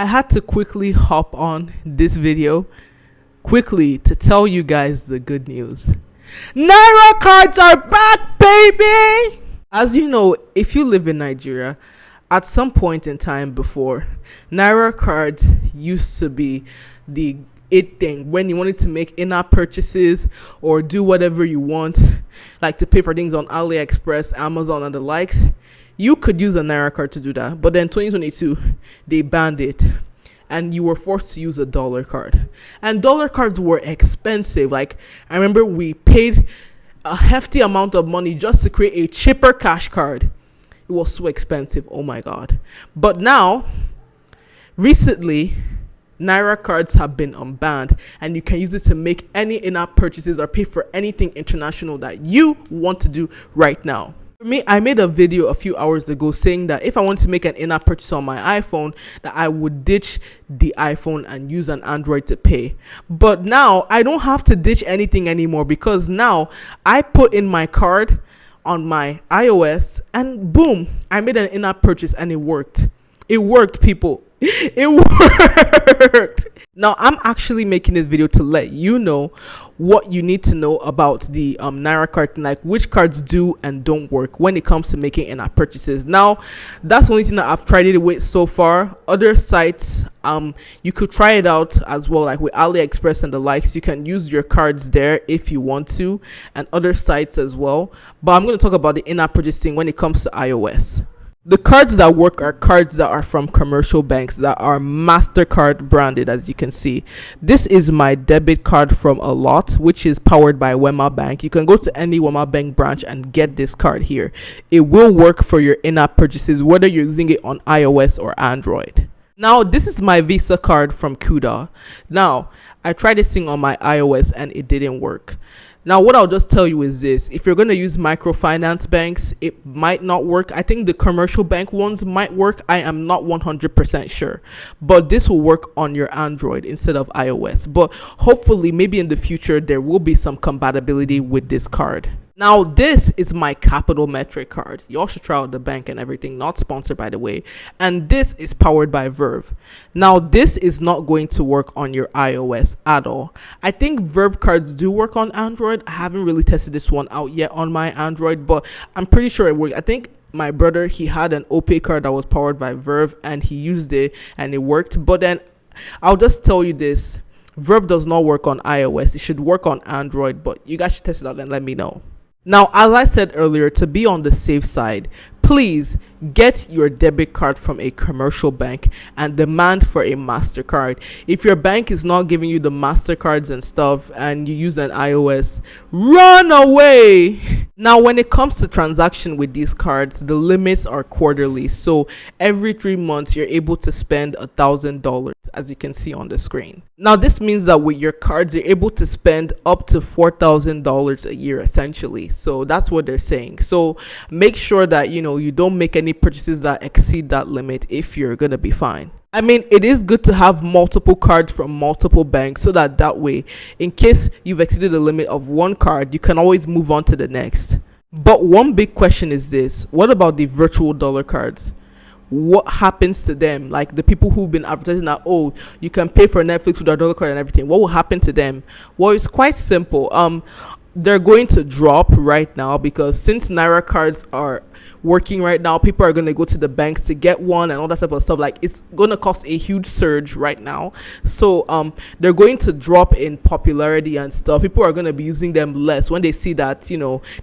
I had to quickly hop on this video quickly to tell you guys the good news. Naira cards are back, baby! As you know, if you live in Nigeria, at some point in time before, Naira cards used to be the it thing when you wanted to make in-app purchases or do whatever you want, like to pay for things on AliExpress, Amazon, and the likes. You could use a Naira card to do that, but then 2022 they banned it and you were forced to use a dollar card, and dollar cards were expensive. Like, I remember we paid a hefty amount of money just to create a cheaper cash card. It was so expensive, oh my god. But now, recently, Naira cards have been unbanned and you can use it to make any in-app purchases or pay for anything international that you want to do right now. For me, I made a video a few hours ago saying that if I want to make an in-app purchase on my iPhone, that I would ditch the iPhone and use an Android to pay. But now I don't have to ditch anything anymore, because now I put in my card on my iOS and boom, I made an in-app purchase and it worked. It worked, people. It worked. Now, I'm actually making this video to let you know what you need to know about the Naira card, like which cards do and don't work when it comes to making in-app purchases. Now, that's the only thing that I've tried it with so far. Other sites, you could try it out as well, like with AliExpress and the likes. You can use your cards there if you want to, and other sites as well. But I'm going to talk about the in-app purchasing when it comes to iOS. The cards that work are cards that are from commercial banks that are MasterCard branded, as you can see. This is my debit card from a lot, which is powered by Wema Bank. You can go to any Wema Bank branch and get this card here. It will work for your in-app purchases, whether you're using it on iOS or Android. Now, this is my Visa card from Kuda. Now, I tried this thing on my iOS and it didn't work. Now, what I'll just tell you is this: if you're going to use microfinance banks, it might not work. I think the commercial bank ones might work. I am not 100% sure. But this will work on your Android instead of iOS. But hopefully, maybe in the future, there will be some compatibility with this card. Now, this is my CapitalMetriQ card. You all should try out the bank and everything. Not sponsored, by the way. And this is powered by Verve. Now, this is not going to work on your iOS at all. I think Verve cards do work on Android. I haven't really tested this one out yet on my Android, but I'm pretty sure it works. I think my brother, he had an OPay card that was powered by Verve and he used it and it worked. But then I'll just tell you this: Verve does not work on iOS. It should work on Android, but you guys should test it out and let me know. Now, as I said earlier, to be on the safe side, please get your debit card from a commercial bank and demand for a MasterCard. If your bank is not giving you the MasterCards and stuff and you use an iOS, run away. Now, when it comes to transaction with these cards, the limits are quarterly. So every 3 months, you're able to spend $1,000, as you can see on the screen. Now, this means that with your cards, you're able to spend up to $4,000 a year, essentially. So that's what they're saying. So make sure that, you don't make any purchases that exceed that limit if you're gonna be fine. I mean, it is good to have multiple cards from multiple banks so that way, in case you've exceeded the limit of one card, you can always move on to the next. But one big question is this: what about the virtual dollar cards? What happens to them? Like the people who've been advertising that, oh, you can pay for Netflix with a dollar card and everything. What will happen to them? Well, it's quite simple. They're going to drop right now, because since Naira cards are working right now, people are going to go to the banks to get one and all that type of stuff. Like, it's going to cost a huge surge right now. So they're going to drop in popularity and stuff. People are going to be using them less when they see that,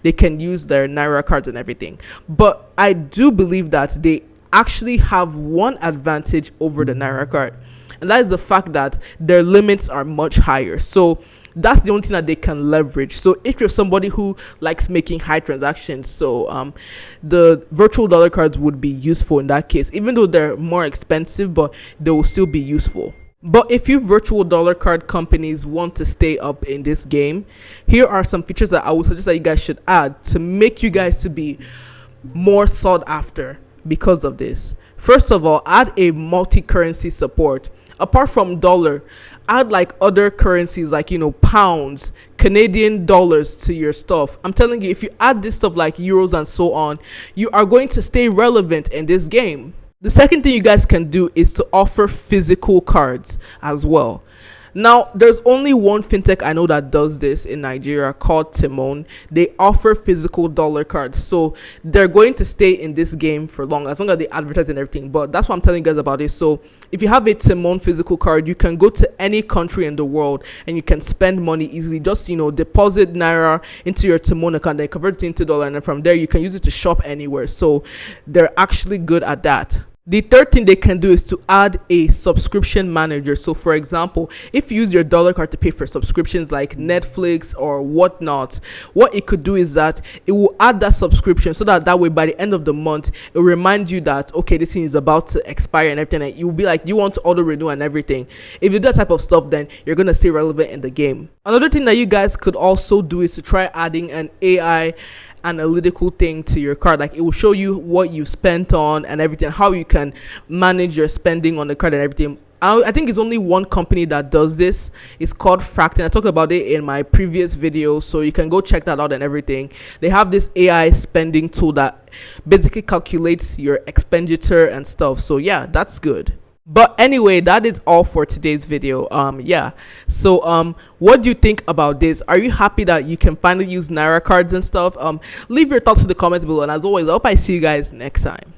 they can use their Naira cards and everything. But I do believe that they actually have one advantage over the Naira card, and that is the fact that their limits are much higher. So that's the only thing that they can leverage. So if you're somebody who likes making high transactions, so the virtual dollar cards would be useful in that case, even though they're more expensive, but they will still be useful. But if you virtual dollar card companies want to stay up in this game, here are some features that I would suggest that you guys should add to make you guys to be more sought after because of this. First of all, add a multi-currency support. Apart from dollar, add like other currencies like pounds, Canadian dollars to your stuff. I'm telling you, if you add this stuff like euros and so on, you are going to stay relevant in this game. The second thing you guys can do is to offer physical cards as well. Now, there's only one fintech I know that does this in Nigeria called Timon. They offer physical dollar cards. So they're going to stay in this game for long, as long as they advertise and everything. But that's what I'm telling you guys about it. So if you have a Timon physical card, you can go to any country in the world and you can spend money easily. Just, deposit Naira into your Timon account, then convert it into dollar. And then from there, you can use it to shop anywhere. So they're actually good at that. The third thing they can do is to add a subscription manager. So for example, if you use your dollar card to pay for subscriptions like Netflix or whatnot, what it could do is that it will add that subscription, so that way by the end of the month it will remind you that, okay, this thing is about to expire and everything, and you'll be like, you want to auto renew and everything. If you do that type of stuff, then you're going to stay relevant in the game. Another thing that you guys could also do is to try adding an AI analytical thing to your card. Like, it will show you what you spent on and everything, how you can manage your spending on the card and everything. I think it's only one company that does this. It's called Fractn. I talked about it in my previous video, so you can go check that out and everything. They have this AI spending tool that basically calculates your expenditure and stuff. So yeah, that's good. But anyway, that is all for today's video. So what do you think about this? Are you happy that you can finally use Naira cards and stuff? Leave your thoughts in the comments below, and as always, I hope I see you guys next time.